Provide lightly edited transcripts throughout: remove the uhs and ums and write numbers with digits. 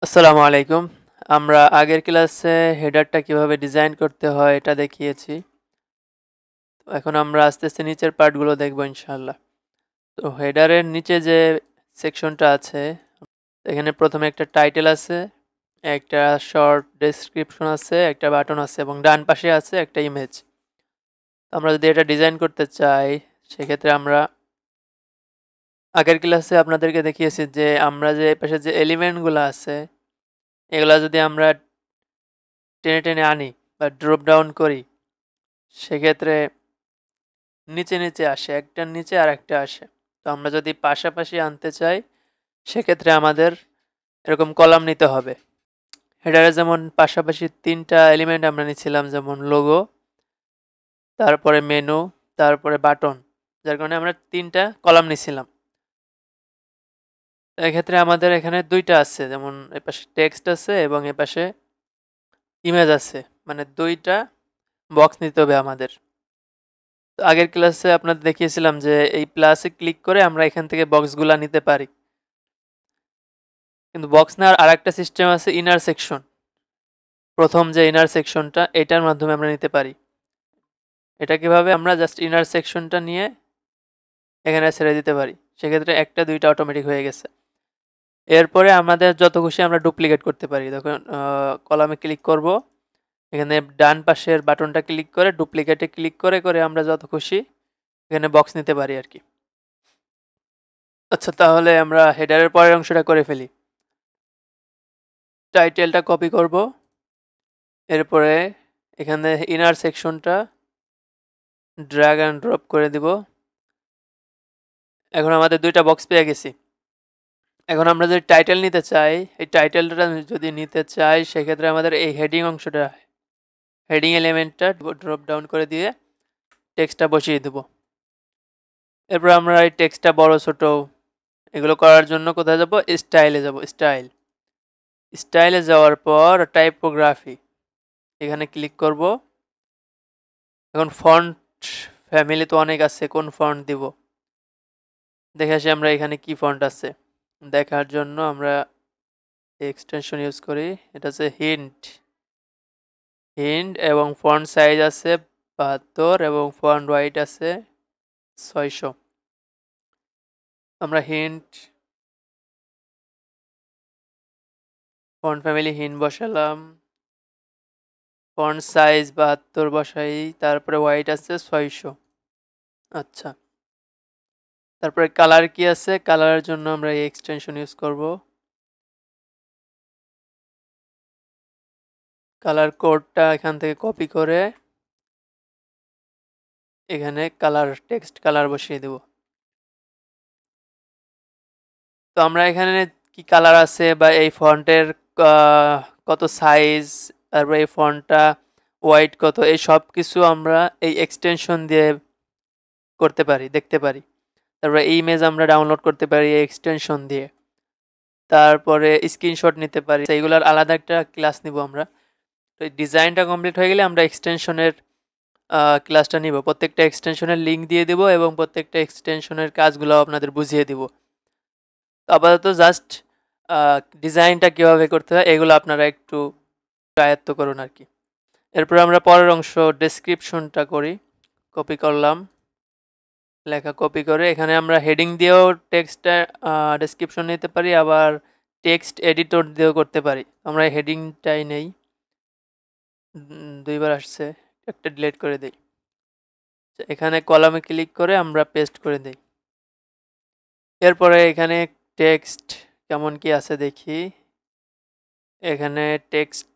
আসসালামু আলাইকুম। আমরা আগের ক্লাসে হেডারটা কিভাবে ডিজাইন করতে হয় এটা দেখিয়েছি। তো এখন আমরা আস্তে আস্তে নিচের পার্টগুলো দেখব ইনশাআল্লাহ। তো হেডারের নিচে যে সেকশনটা আছে, এখানে প্রথমে একটা টাইটেল আছে, একটা শর্ট ডেসক্রিপশন আছে, একটা বাটন আছে এবং ডান পাশে আছে একটা ইমেজ। আমরা যদি এটা ডিজাইন করতে চাই সেক্ষেত্রে আমরা আগের ক্লাসে আপনাদেরকে দেখিয়েছি যে আমরা যে পাশে যে এলিমেন্টগুলো আছে এগুলা যদি আমরা টেনে টেনে আনি বা ড্রপ ডাউন করি সেক্ষেত্রে নিচে নিচে আসে, একটার নিচে আর একটা আসে। তো আমরা যদি পাশাপাশি আনতে চাই সেক্ষেত্রে আমাদের এরকম কলাম নিতে হবে। হেডারে যেমন পাশাপাশি তিনটা এলিমেন্ট আমরা নিছিলাম, যেমন লোগো, তারপরে মেনু, তারপরে বাটন, যার কারণে আমরা তিনটা কলাম নিছিলাম। এক্ষেত্রে আমাদের এখানে দুইটা আছে, যেমন এপাশে টেক্সট আছে এবং এপাশে ইমেজ আছে, মানে দুইটা বক্স নিতে হবে আমাদের। তো আগের ক্লাসে আপনাদের দেখিয়েছিলাম যে এই প্লাসে ক্লিক করে আমরা এখান থেকে বক্সগুলা নিতে পারি, কিন্তু বক্স নেওয়ার আরেকটা সিস্টেম আছে, ইনার সেকশন। প্রথম যে ইনার সেকশনটা এটার মাধ্যমে আমরা নিতে পারি। এটা কিভাবে, আমরা জাস্ট ইনার সেকশনটা নিয়ে এখানে ছেড়ে দিতে পারি, সেক্ষেত্রে একটা দুইটা অটোমেটিক হয়ে গেছে। এরপরে আমাদের যত খুশি আমরা ডুপ্লিকেট করতে পারি। তখন কলামে ক্লিক করব, এখানে ডান পাশের বাটনটা ক্লিক করে ডুপ্লিকেটে ক্লিক করে করে আমরা যত খুশি এখানে বক্স নিতে পারি আর কি। আচ্ছা, তাহলে আমরা হেডারের পরের অংশটা করে ফেলি। টাইটেলটা কপি করব, এরপরে এখানে ইনার সেকশনটা ড্র্যাগ অ্যান্ড ড্রপ করে দিব। এখন আমাদের দুইটা বক্স পেয়ে গেছি। এখন আমরা যদি টাইটেল নিতে চাই, এই টাইটেলটা যদি নিতে চাই সেক্ষেত্রে আমাদের এই হেডিং অংশটা, হেডিং এলিমেন্টটা ড্রপ ডাউন করে দিয়ে টেক্সটটা বসিয়ে দেব। এরপর আমরা এই টেক্সটটা বড় ছোট এগুলো করার জন্য কোথায় যাব, স্টাইলে যাব। স্টাইলে যাওয়ার পর টাইপোগ্রাফি, এখানে ক্লিক করব। এখন ফন্ট ফ্যামিলি তো অনেক আছে, কোন ফন্ট দিব দেখে আসি আমরা এখানে কি ফন্ট আছে। দেখার জন্য আমরা এক্সটেনশন ইউজ করি, এটা হচ্ছে হিন্ট। এবং ফন্ট সাইজ আছে 72 এবং ফন্ট ওয়াইড আছে 600। আমরা ফন্ট ফ্যামিলি হিন্ট বসালাম, ফন্ট সাইজ 72 বসাই, তারপরে ওয়াইড আছে 600। আচ্ছা, তারপরে কালার কি আছে, কালারের জন্য আমরা এই এক্সটেনশন ইউজ করব। কালার কোডটা এখান থেকে কপি করে এখানে কালার টেক্সট কালার বসিয়ে দেব। তো আমরা এখানে কি কালার আছে বা এই ফন্টের কত সাইজ, তারপরে এই ফন্টটা ওয়াইড কত, এই সব কিছু আমরা এই এক্সটেনশন দিয়ে করতে পারি, দেখতে পারি। তারপরে এই ইমেজ আমরা ডাউনলোড করতে পারি এই এক্সটেনশন দিয়ে, তারপরে স্ক্রিনশট নিতে পারি। এইগুলোর আলাদা একটা ক্লাস নিব আমরা। তো এই ডিজাইনটা কমপ্লিট হয়ে গেলে আমরা এক্সটেনশনের ক্লাসটা নিব, প্রত্যেকটা এক্সটেনশনের লিঙ্ক দিয়ে দেব এবং প্রত্যেকটা এক্সটেনশনের কাজগুলো আপনাদের বুঝিয়ে দিব। আপাতত জাস্ট ডিজাইনটা কীভাবে করতে হয় এগুলো আপনারা একটু আয়ত্ত করুন আর কি। এরপর আমরা পরের অংশ ডেসক্রিপশনটা করি। কপি করলাম, লেখা কপি করে এখানে আমরা হেডিং দিয়েও টেক্সটটা ডেসক্রিপশন নিতে পারি, আবার টেক্সট এডিটর দিয়েও করতে পারি। আমরা হেডিংটাই নেই, দুইবার আসছে, একটা ডিলিট করে দিই। এখানে কলামে ক্লিক করে আমরা পেস্ট করে দিই। এরপরে এখানে টেক্সট কেমন কি আছে দেখি। এখানে টেক্সট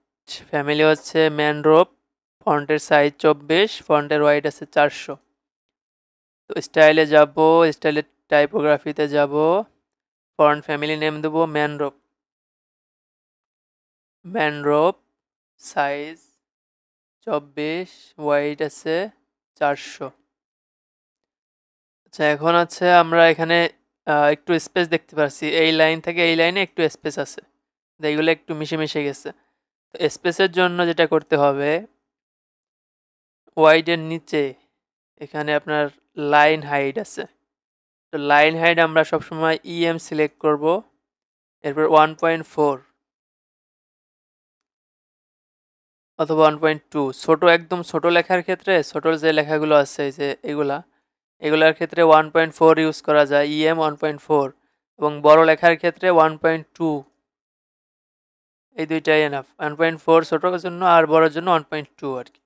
ফ্যামিলি হচ্ছে ম্যানরোপ, ফন্টের সাইজ 24, ফন্টের ওয়াইড আছে 400। তো স্টাইলে যাব, স্টাইলে টাইপোগ্রাফিতে যাব, ফন্ট ফ্যামিলি নেম দেবো ম্যানরোপ, সাইজ 24, ওয়াইড আছে 400। আচ্ছা, এখন আছে আমরা এখানে একটু স্পেস দেখতে পাচ্ছি, এই লাইন থেকে এই লাইনে একটু স্পেস আছে, এইগুলো একটু মিশে মিশে গেছে। তো স্পেসের জন্য যেটা করতে হবে, ওয়াইডের নিচে এখানে আপনার লাইন হাইড আছে। তো লাইন হাইড আমরা সবসময় ইএম সিলেক্ট করব, এরপর 1.4 অথবা 1.2। ছোট একদম ছোট লেখার ক্ষেত্রে ছোট যে লেখাগুলো আছে এই যে এগুলার ক্ষেত্রে 1.4 ইউজ করা যায়, EM 1.4, এবং বড় লেখার ক্ষেত্রে 1.2। এই দুইটাই এনাফ। 1.4 ছোটোর জন্য আর বড়োর জন্য 1.2 আর কি।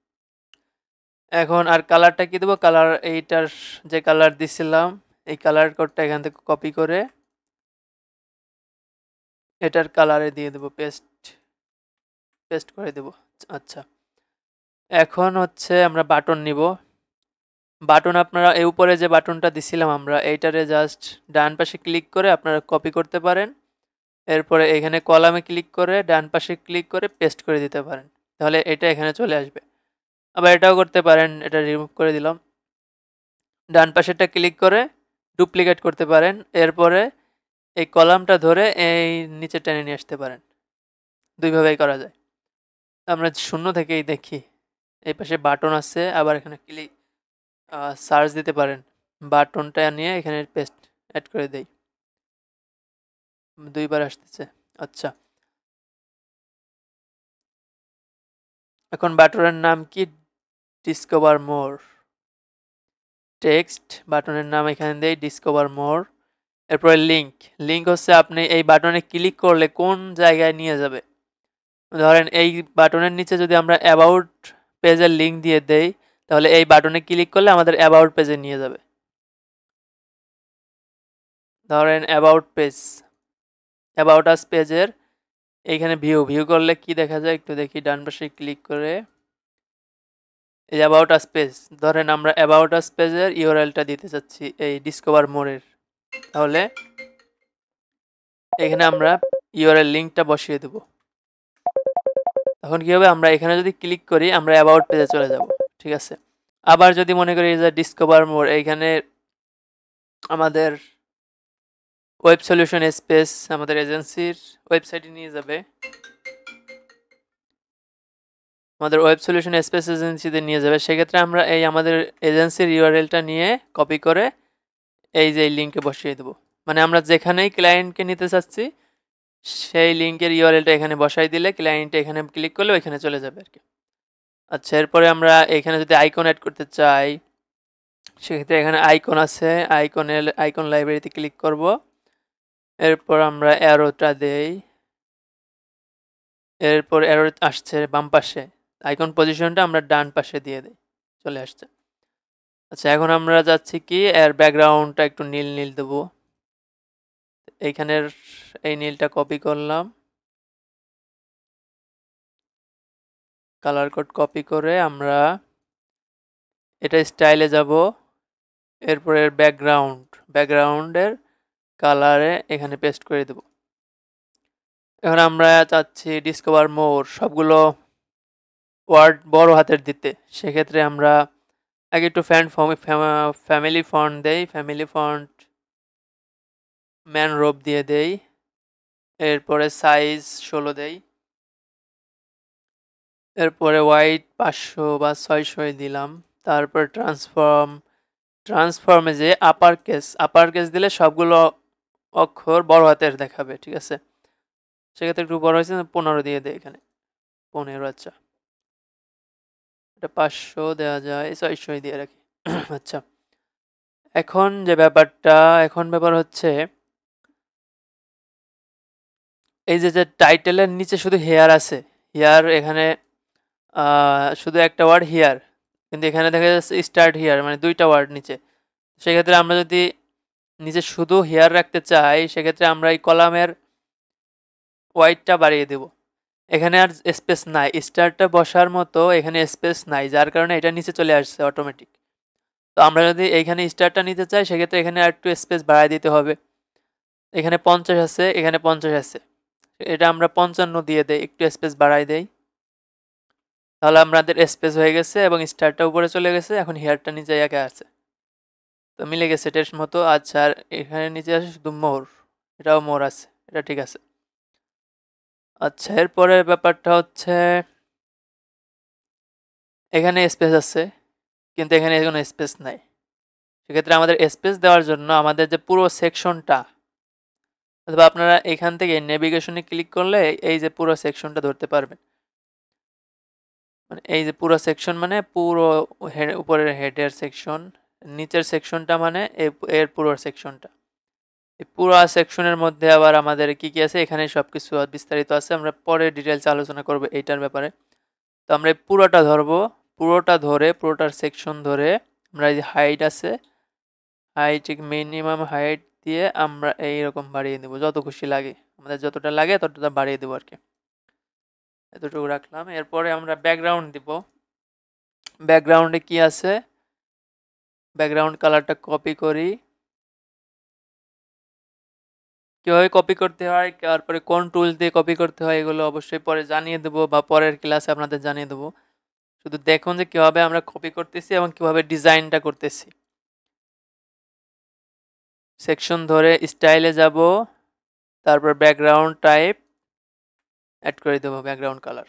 এখন আর কালারটা কি দেবো? কালার এইটার যে কালার দিছিলাম এই কালার কোডটা এখান থেকে কপি করে এটার কালারে দিয়ে দেবো, পেস্ট করে দেব। আচ্ছা, এখন হচ্ছে আমরা বাটন নিব। বাটন আপনারা এই উপরে যে বাটনটা দিছিলাম আমরা এইটারে জাস্ট ডান পাশে ক্লিক করে আপনারা কপি করতে পারেন। এরপরে এখানে কলামে ক্লিক করে ডান পাশে ক্লিক করে পেস্ট করে দিতে পারেন, তাহলে এটা এখানে চলে আসবে। আবার এটাও করতে পারেন, এটা রিমুভ করে দিলাম। ডান পাশেরটা ক্লিক করে ডুপ্লিকেট করতে পারেন, এরপরে এই কলামটা ধরে এই নিচে টেনে নিয়ে আসতে পারেন। দুইভাবেই করা যায়। আমরা শূন্য থেকেই দেখি। এই পাশে বাটন আছে, আবার এখানে ক্লিক সার্চ দিতে পারেন, বাটনটা নিয়ে এখানে পেস্ট অ্যাড করে দেই। দুইবার আসতেছে। আচ্ছা, এখন বাটনের নাম কি? ডিসকভার মোর। টেক্সট বাটনের নাম এখানে দেই ডিসকভার মোর। এরপরে লিঙ্ক হচ্ছে আপনি এই বাটনে ক্লিক করলে কোন জায়গায় নিয়ে যাবে। ধরেন এই বাটনের নিচে যদি আমরা অ্যাবাউট পেজের লিঙ্ক দিয়ে দেই, তাহলে এই বাটনে ক্লিক করলে আমাদের অ্যাবাউট পেজে নিয়ে যাবে। ধরেন অ্যাবাউট আস পেজের এইখানে ভিউ করলে কি দেখা যায় একটু দেখি। ডান পাশে ক্লিক করে এই অ্যাবাউট আস পেজ, ধরেন আমরা অ্যাবাউট আস পেজের ইউআরএলটা দিতে চাচ্ছি এই ডিসকভার মোরের, তাহলে এখানে আমরা ইউআরএল লিঙ্কটা বসিয়ে দেব। তখন কি হবে? আমরা এখানে যদি ক্লিক করি আমরা অ্যাবাউট পেজে চলে যাব। ঠিক আছে। আবার যদি মনে করি যে ডিসকভার মোর, এইখানে আমাদের ওয়েব সলিউশন স্পেস আমাদের এজেন্সির ওয়েবসাইটে নিয়ে যাবে, আমাদের ওয়েব সলিউশন স্পেস এজেন্সিতে নিয়ে যাবে। সেক্ষেত্রে আমরা এই আমাদের এজেন্সির ইউআরএলটা নিয়ে কপি করে এই যে লিঙ্কে বসিয়ে দেবো। মানে আমরা যেখানেই ক্লায়েন্টকে নিতে চাচ্ছি সেই লিঙ্কের ইউআরএলটা এখানে বসাই দিলে ক্লায়েন্ট এখানে ক্লিক করলে ওইখানে চলে যাবে আর কি। আচ্ছা, এরপরে আমরা এখানে যদি আইকন অ্যাড করতে চাই সেক্ষেত্রে এখানে আইকন আছে, আইকন লাইব্রেরিতে ক্লিক করব। এরপর আমরা অ্যারোটা দেই, এরপর অ্যারো আসছে বাম পাশে, আইকন পজিশনটা আমরা ডান পাশে দিয়ে দিই, চলে আসছে। আচ্ছা, এখন আমরা যাচ্ছি কি এর ব্যাকগ্রাউন্ডটা একটু নীল নীল দেবো। এইখানের এই নীলটা কপি করলাম, কালার কোড কপি করে আমরা এটা স্টাইলে যাব। এরপরে ব্যাকগ্রাউন্ডের কালারে এখানে পেস্ট করে দেব। এখন আমরা চাচ্ছি ডিসকভার মোর সবগুলো ওয়ার্ড বড় হাতের দিতে, সেক্ষেত্রে আমরা আগে একটু ফ্যামিলি ফন্ট দেই, ফ্যামিলি ফন্ট ম্যান রোপ দিয়ে দেই। এরপরে সাইজ 16 দেই। এরপরে হোয়াইট 500 বা 600 দিলাম। তারপর ট্রান্সফর্মে যে আপার কেস দিলে সবগুলো অক্ষর বড় হাতের দেখাবে। ঠিক আছে, সেক্ষেত্রে একটু বড় হয়েছে 15 দিয়ে দেয় এখানে 15। আচ্ছা, এটা 500 দেওয়া যায়, 600 দিয়ে রাখি। আচ্ছা, এখন ব্যাপার হচ্ছে এই যে টাইটেলের নিচে শুধু হেয়ার আছে, হেয়ার এখানে শুধু একটা ওয়ার্ড হেয়ার, কিন্তু এখানে দেখা যাচ্ছে স্টার্ট হেয়ার, মানে দুইটা ওয়ার্ড নিচে। সেক্ষেত্রে আমরা যদি নিচে শুধু হেয়ার রাখতে চাই সেক্ষেত্রে আমরা এই কলামের ওয়াইডটা বাড়িয়ে দেব। এখানে আর স্পেস নাই, স্টারটা বসার মতো এখানে স্পেস নাই, যার কারণে এটা নিচে চলে আসছে অটোমেটিক। তো আমরা যদি এইখানে স্টারটা নিতে চাই সেক্ষেত্রে এখানে আর একটু স্পেস বাড়ায় দিতে হবে। এখানে 50 আছে, এখানে 50 আছে, এটা আমরা 55 দিয়ে দেই, একটু স্পেস বাড়াই দেই, তাহলে আমাদের স্পেস হয়ে গেছে এবং স্টারটা উপরে চলে গেছে। এখন হেয়ারটা নিচে একে আছে, তো মিলে গেছে এটার মতো। আচ্ছা, আর এখানে নিচে আসে শুধু মোর, এটাও মোর আছে, এটা ঠিক আছে। আচ্ছা, এরপরে ব্যাপারটা হচ্ছে এখানে স্পেস আছে কিন্তু এখানে কোনো স্পেস নাই। সেক্ষেত্রে আমাদের স্পেস দেওয়ার জন্য আমাদের যে পুরো সেকশনটা, অথবা আপনারা এখান থেকে নেভিগেশনে ক্লিক করলে এই যে পুরো সেকশনটা ধরতে পারবেন। মানে এই যে পুরো সেকশন মানে পুরো উপরের হেডের সেকশন, নিচের সেকশনটা মানে এর পুরো সেকশনটা। এই পুরো সেকশনের মধ্যে আবার আমাদের কি কি আছে এখানে সবকিছু বিস্তারিত আছে, আমরা পরে ডিটেলস আলোচনা করব এইটার ব্যাপারে। তো আমরা পুরোটা ধরবো, পুরোটা ধরে পুরোটার সেকশন ধরে আমরা এই যে হাইট আছে, হাইট মিনিমাম হাইট দিয়ে আমরা এইরকম বাড়িয়ে দেবো, যত খুশি লাগে আমাদের, যতটা লাগে ততটা বাড়িয়ে দেবো আর কি। এতটুকু রাখলাম। এরপরে আমরা ব্যাকগ্রাউন্ড দিব। ব্যাকগ্রাউন্ডে কি আছে, ব্যাকগ্রাউন্ড কালারটা কপি করি। কিভাবে কপি করতে হয়, তারপরে কোন টুলস দিয়ে কপি করতে হয় এগুলো অবশ্যই পরে জানিয়ে দেবো বা পরের ক্লাসে আপনাদের জানিয়ে দেবো। শুধু দেখুন যে কিভাবে আমরা কপি করতেছি এবং কিভাবে ডিজাইনটা করতেছি। সেকশন ধরে স্টাইলে যাব, তারপর ব্যাকগ্রাউন্ড টাইপ অ্যাড করে দেবো, ব্যাকগ্রাউন্ড কালার।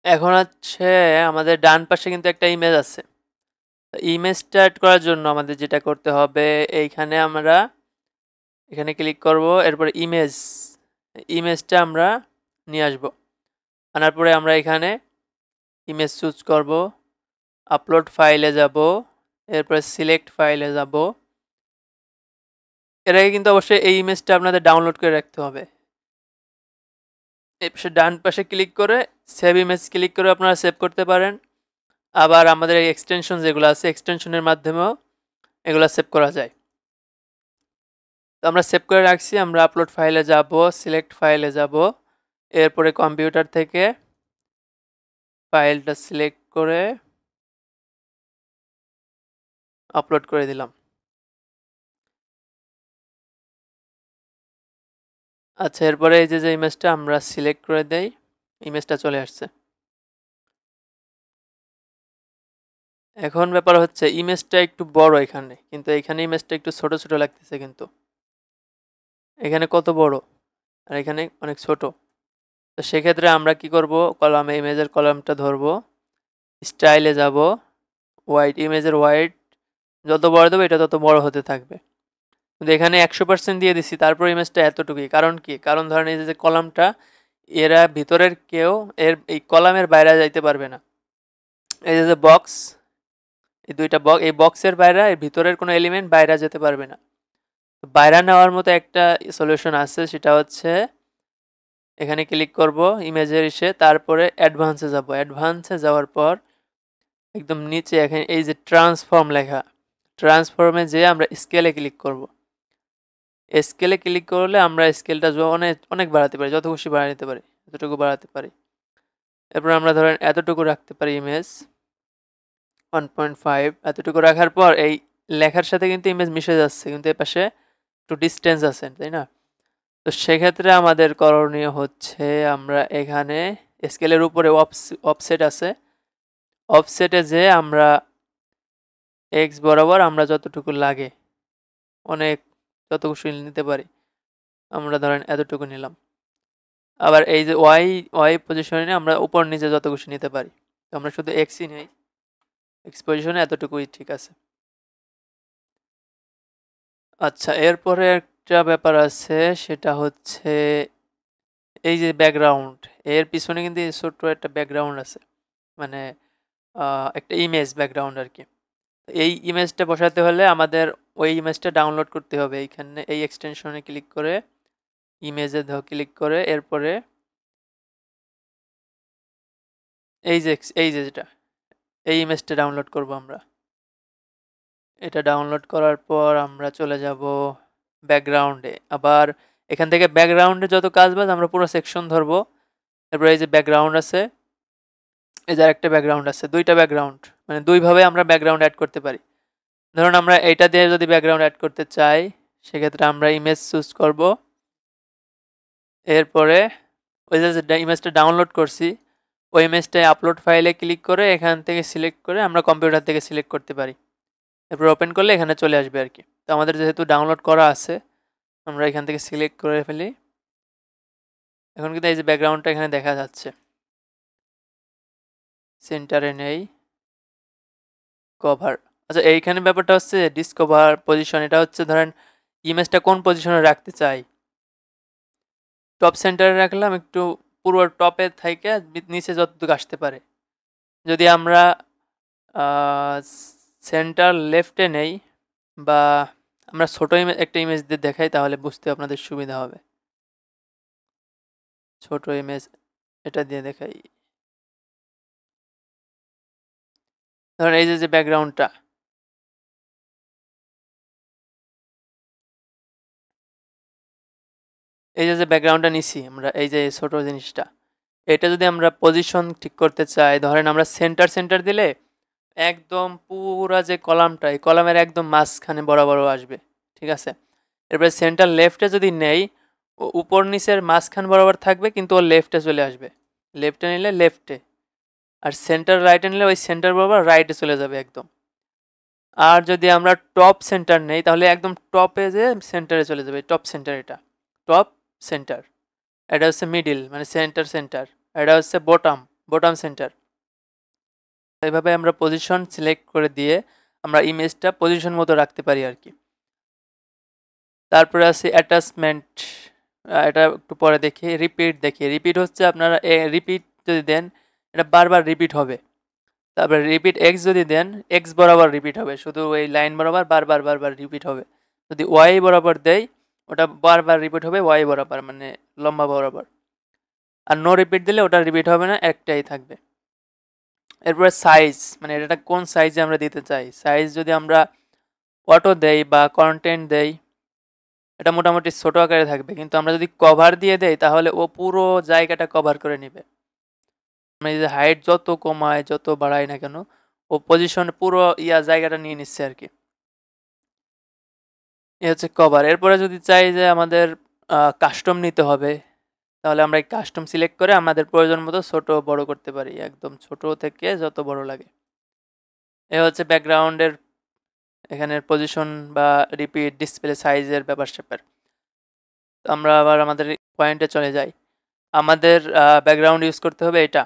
এখন হচ্ছে আমাদের ডান পাশে কিন্তু একটা ইমেজ আছে। ইমেজটা অ্যাড করার জন্য আমাদের যেটা করতে হবে, এইখানে আমরা এখানে ক্লিক করব, এরপর ইমেজটা আমরা নিয়ে আসব। আনার পরে আমরা এখানে ইমেজ চুজ করব, আপলোড ফাইলে যাব, এরপরে সিলেক্ট ফাইলে যাব। এর আগে কিন্তু অবশ্যই এই ইমেজটা আপনাদের ডাউনলোড করে রাখতে হবে। এই পাশে ডান পাশে ক্লিক করে সেভ ইমেজ ক্লিক করে আপনারা সেভ করতে পারেন। আবার আমাদের এই এক্সটেনশন যেগুলো আছে, এক্সটেনশনের মাধ্যমেও এগুলো সেভ করা যায়। তো আমরা সেভ করে রাখছি, আমরা আপলোড ফাইলে যাব, সিলেক্ট ফাইলে যাব, এরপরে কম্পিউটার থেকে ফাইলটা সিলেক্ট করে আপলোড করে দিলাম। আচ্ছা, এরপরে এই যে ইমেজটা আমরা সিলেক্ট করে দেই, ইমেজটা চলে আসছে। এখন ব্যাপার হচ্ছে ইমেজটা একটু বড় এখানে, কিন্তু এখানে ইমেজটা একটু ছোট ছোট লাগতেছে, কিন্তু এখানে কত বড় আর এখানে অনেক ছোট। তো সেক্ষেত্রে আমরা কি করব, কলামে ইমেজের কলামটা ধরবো, স্টাইলে যাব, হোয়াইট, ইমেজের হোয়াইট যত বড় দেবো এটা তত বড় হতে থাকবে। কিন্তু এখানে 100% দিয়ে দিচ্ছি, তারপর ইমেজটা এতটুকুই। কারণ কি, কারণ ধরেন এই যে কলামটা, এরা ভিতরের কেউ এই কলামের বাইরে যাইতে পারবে না। এই যে বক্স, এই দুইটা বক্স, এই বক্সের বাইরে এর ভিতরের কোনো এলিমেন্ট বাইরে যেতে পারবে না। বাইরে নেওয়ার মতো একটা সলিউশন আছে, সেটা হচ্ছে এখানে ক্লিক করব ইমেজের এসে, তারপরে অ্যাডভান্সে যাব। অ্যাডভান্সে যাওয়ার পর একদম নিচে এখানে এই যে ট্রান্সফর্ম লেখা, ট্রান্সফর্মে যেয়ে আমরা স্কেলে ক্লিক করব। স্কেলে ক্লিক করলে আমরা স্কেলটা অনেক অনেক বাড়াতে পারি, যত খুশি বাড়াতে নিতে পারি, এতটুকু বাড়াতে পারি। এরপর আমরা ধরেন এতটুকু রাখতে পারি, ইমেজ 1.5। এতটুকু রাখার পর এই লেখার সাথে কিন্তু ইমেজ মিশে যাচ্ছে, কিন্তু এর পাশে একটু ডিস্টেন্স আছে, তাই না? তো সেক্ষেত্রে আমাদের করণীয় হচ্ছে আমরা এখানে স্কেলের উপরে অফসেট আছে, অফসেটে যে আমরা এক্স বরাবর আমরা যতটুকু লাগে, অনেক যতটুকু নিতে পারি, আমরা ধরেন এতটুকু নিলাম। আবার এই যে ওয়াই পজিশনে আমরা উপর নিচে যত খুশি নিতে পারি, তো আমরা শুধু এক্সই নেই, এক্স পজিশনে এতটুকুই ঠিক আছে। আচ্ছা, এরপরে একটা ব্যাপার আছে, সেটা হচ্ছে এই যে ব্যাকগ্রাউন্ড, এর পিছনে কিন্তু ছোট্ট একটা ব্যাকগ্রাউন্ড আছে, মানে একটা ইমেজ ব্যাকগ্রাউন্ড আর কি। এই ইমেজটা বসাতে হলে আমাদের ওই ইমেজটা ডাউনলোড করতে হবে। এইখানে এই এক্সটেনশনে ক্লিক করে ইমেজে ক্লিক করে এরপরে এই যে যেটা এই ইমেজটা ডাউনলোড করব আমরা। এটা ডাউনলোড করার পর আমরা চলে যাব ব্যাকগ্রাউন্ডে। আবার এখান থেকে ব্যাকগ্রাউন্ডে যত কাজ বাজ আমরা পুরো সেকশন ধরবো। এরপরে এই যে ব্যাকগ্রাউন্ড আছে, এই যে একটা ব্যাকগ্রাউন্ড আছে, দুইটা ব্যাকগ্রাউন্ড, মানে দুইভাবে আমরা ব্যাকগ্রাউন্ড অ্যাড করতে পারি। ধরুন আমরা এইটা দিয়ে যদি ব্যাকগ্রাউন্ড অ্যাড করতে চাই, সেক্ষেত্রে আমরা ইমেজ চুজ করব। এরপরে ওই যে ইমেজটা ডাউনলোড করছি, ওই ইমেজটায় আপলোড ফাইলে ক্লিক করে এখান থেকে সিলেক্ট করে আমরা কম্পিউটার থেকে সিলেক্ট করতে পারি। এরপর ওপেন করলে এখানে চলে আসবে আর কি। তো আমাদের যেহেতু ডাউনলোড করা আছে, আমরা এখান থেকে সিলেক্ট করে ফেলি। এখন কিন্তু এই যে ব্যাকগ্রাউন্ডটা এখানে দেখা যাচ্ছে, সেন্টারে নেই, কভার। আচ্ছা, এইখানে ব্যাপারটা হচ্ছে ডিসকভার পজিশন, এটা হচ্ছে ধরেন ইমেজটা কোন পজিশনে রাখতে চাই। টপ সেন্টারে রাখলাম, একটু পুরো টপে থেকে নিচে যতটুকু আসতে পারে। যদি আমরা সেন্টার লেফটে নেই বা আমরা ছোট একটা ইমেজ দিয়ে দেখাই তাহলে বুঝতে আপনাদের সুবিধা হবে। ছোট ইমেজ এটা দিয়ে দেখাই। ধরেন এই যে ব্যাকগ্রাউন্ডটা, এই যে ব্যাকগ্রাউন্ডটা নিছি আমরা, এই যে ছোট জিনিসটা, এটা যদি আমরা পজিশন ঠিক করতে চাই, ধরেন আমরা সেন্টার সেন্টার দিলে একদম পুরা যে কলামটা, এই কলামের একদম মাঝখানে বরাবর আসবে, ঠিক আছে। এরপরে সেন্টার লেফটে যদি নেই, উপর নিচের মাঝখান বরাবর থাকবে কিন্তু ও লেফটে চলে আসবে, লেফটে নিলে লেফটে, আর সেন্টার রাইটে নিলে ওই সেন্টার বরাবর রাইটে চলে যাবে একদম। আর যদি আমরা টপ সেন্টার নেই তাহলে একদম টপে যে সেন্টারে চলে যাবে, টপ সেন্টার, এটা টপ সেন্টার। এটা হচ্ছে মিডিল মানে সেন্টার সেন্টার, এটা হচ্ছে বটম বটম সেন্টার। এইভাবে আমরা পজিশন সিলেক্ট করে দিয়ে আমরা ইমেজটা পজিশন মতো রাখতে পারি আর কি। তারপরে আছে অ্যাটাচমেন্ট, এটা একটু পরে দেখি। রিপিট দেখি, রিপিট হচ্ছে আপনারা রিপিট যদি দেন এটা বারবার রিপিট হবে। তারপরে রিপিট এক্স যদি দেন এক্স বরাবর রিপিট হবে, শুধু ওই লাইন বরাবর বারবার বারবার রিপিট হবে। যদি ওয়াই বরাবর দেয় ওটা বারবার রিপিট হবে ওয়াই বরাবর মানে লম্বা বরাবর। আর নো রিপিট দিলে ওটা রিপিট হবে না, একটাই থাকবে। এরপরে সাইজ, মানে এটা কোন সাইজে আমরা দিতে চাই। সাইজ যদি আমরা অটো দেই বা কন্টেন্ট দেই এটা মোটামুটি ছোট আকারে থাকবে, কিন্তু আমরা যদি কভার দিয়ে দেই তাহলে ও পুরো জায়গাটা কভার করে নেবে। আমরা যদি হাইট যত কমায় যত বাড়াই না কেন ও পজিশন পুরো জায়গাটা নিয়ে নিচ্ছে আর কি। এ হচ্ছে কভার। এরপরে যদি চাই যে আমাদের কাস্টম নিতে হবে তাহলে আমরা এই কাস্টম সিলেক্ট করে আমাদের প্রয়োজন মতো ছোট বড় করতে পারি, একদম ছোট থেকে যত বড় লাগে। এ হচ্ছে ব্যাকগ্রাউন্ডের এখানের পজিশন বা রিপিট ডিসপ্লে সাইজের ব্যাপার স্যাপার। তো আমরা আবার আমাদের পয়েন্টে চলে যাই। আমাদের ব্যাকগ্রাউন্ড ইউজ করতে হবে এটা,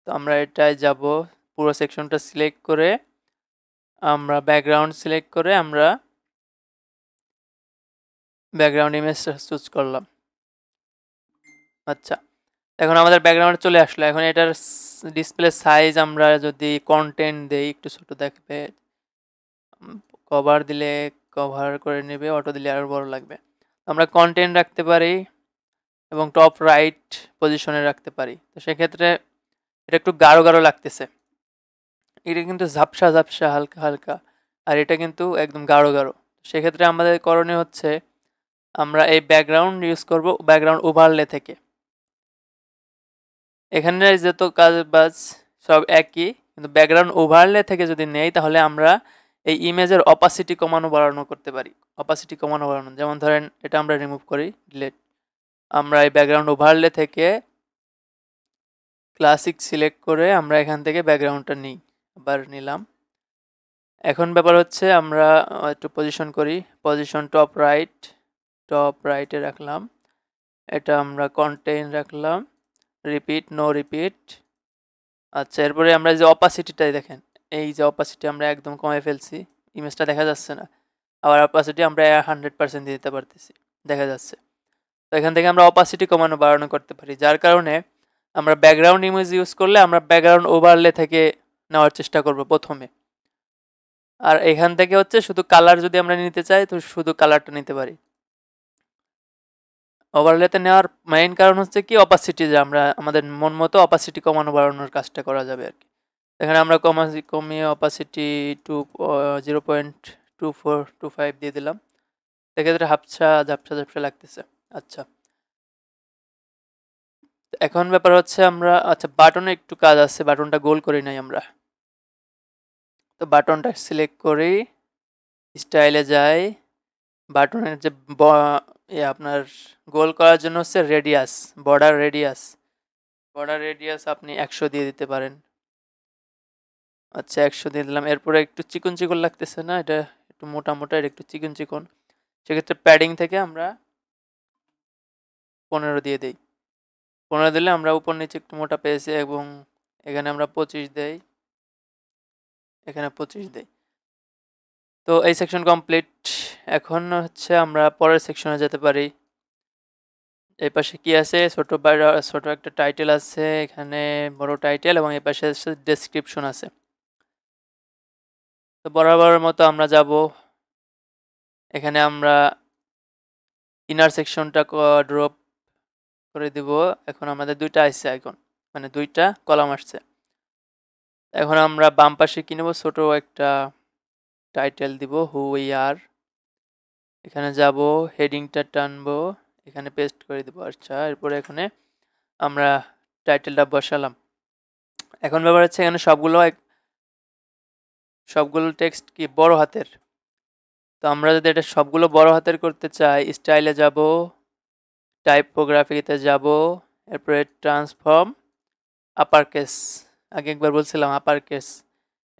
তো আমরা এটায় যাব, পুরো সেকশনটা সিলেক্ট করে আমরা ব্যাকগ্রাউন্ড সিলেক্ট করে আমরা ব্যাকগ্রাউন্ড ইমেজটা চুজ করলাম। আচ্ছা, এখন আমাদের ব্যাকগ্রাউন্ডে চলে আসলো। এখন এটার ডিসপ্লে সাইজ আমরা যদি কন্টেন্ট দেই একটু ছোট দেখবে, কভার দিলে কভার করে নেবে, অটো দিলে আরও বড় লাগবে। আমরা কন্টেন্ট রাখতে পারি এবং টপ রাইট পজিশনে রাখতে পারি। তো সেক্ষেত্রে এটা একটু গাঢ় গাঢ় লাগতেছে, এটা কিন্তু ঝাপসা ঝাপসা হালকা হালকা, আর এটা কিন্তু একদম গাঢ় গাঢ়। সেক্ষেত্রে আমাদের করণীয় হচ্ছে আমরা এই ব্যাকগ্রাউন্ড ইউজ করব ব্যাকগ্রাউন্ড ওভারলে থেকে। এখানে যত কাজ বাজ সব একই, কিন্তু ব্যাকগ্রাউন্ড ওভারলে থেকে যদি নেই তাহলে আমরা এই ইমেজের অপাসিটি কমানো বাড়ানো করতে পারি। অপাসিটি কমানো বাড়ানো, যেমন ধরেন এটা আমরা রিমুভ করি, ডিলিট। আমরা এই ব্যাকগ্রাউন্ড ওভারলে থেকে ক্লাসিক সিলেক্ট করে আমরা এখান থেকে ব্যাকগ্রাউন্ডটা নিই, আবার নিলাম। এখন ব্যাপার হচ্ছে আমরা একটু পজিশন করি, পজিশন টপ রাইটে রাখলাম। এটা আমরা কন্টেইন রাখলাম, রিপিট নো রিপিট। আচ্ছা, এরপরে আমরা যে অপাসিটিটাই দেখেন, এই যে অপাসিটি আমরা একদম কমে ফেলছি, ইমেজটা দেখা যাচ্ছে না। আবার অপাসিটি আমরা 100% দিয়ে দিতে পারতেছি, দেখা যাচ্ছে। তো এখান থেকে আমরা অপাসিটি কমানো বাড়ানো করতে পারি, যার কারণে আমরা ব্যাকগ্রাউন্ড ইমেজ ইউজ করলে আমরা ব্যাকগ্রাউন্ড ওভারলে থেকে নেওয়ার চেষ্টা করব প্রথমে। আর এখান থেকে হচ্ছে শুধু কালার যদি আমরা নিতে চাই তো শুধু কালারটা নিতে পারি। ওভারলেতে নেওয়ার মেইন কারণ হচ্ছে কি অপাসিটি, যে আমরা আমাদের মন মতো অপাসিটি কমানো বাড়ানোর কাজটা করা যাবে আর কি। এখানে আমরা কমিয়ে অপাসিটি 0.2425 দিয়ে দিলাম, সেক্ষেত্রে ঝাপসা ঝাপসা লাগতেছে। আচ্ছা, এখন ব্যাপার হচ্ছে আমরা আচ্ছা বাটনে একটু কাজ আছে, বাটনটা গোল করি নাই আমরা, তো বাটনটা সিলেক্ট করি, স্টাইলে যাই, বাটনের যে আপনার গোল করার জন্য হচ্ছে রেডিয়াস, বর্ডার রেডিয়াস আপনি 100 দিয়ে দিতে পারেন। আচ্ছা 100 দিয়ে দিলাম। এরপরে একটু চিকন চিকন লাগতেছে না, এটা একটু মোটা মোটা, এটা একটু চিকন চিকন, সেক্ষেত্রে প্যাডিং থেকে আমরা 15 দিয়ে দিই। 15 দিলে আমরা উপর নিচে একটু মোটা পেয়েছি, এবং এখানে আমরা 25 দেই, এখানে 25 দেই। তো এই সেকশন কমপ্লিট। এখন হচ্ছে আমরা পরের সেকশনে যেতে পারি। এই পাশে কি আছে, ছোট একটা টাইটেল আছে, এখানে বড় টাইটেল, এবং এই পাশে ডেসক্রিপশন আছে। তো বরাবরের মতো আমরা যাব, এখানে আমরা ইনার সেকশনটা ড্রপ করে দিব। এখন আমাদের দুইটা আসছে আইকন, মানে দুইটা কলাম আসছে। এখন আমরা বাম পাশে কি নেব, ছোট একটা টাইটেল দিব, হু উই আর। এখানে যাব, হেডিংটা টানবো, এখানে পেস্ট করে দিব। আচ্ছা, এরপরে এখানে আমরা টাইটেলটা বসালাম। এখন ব্যাপার হচ্ছে এখানে সবগুলো টেক্সট কি বড় হাতের। তো আমরা যদি এটা সবগুলো বড় হাতের করতে চাই, স্টাইলে যাব, টাইপোগ্রাফিতে যাব, এরপরে ট্রান্সফর্ম, আপার কেস, আগে একবার বলছিলাম আপার কেস।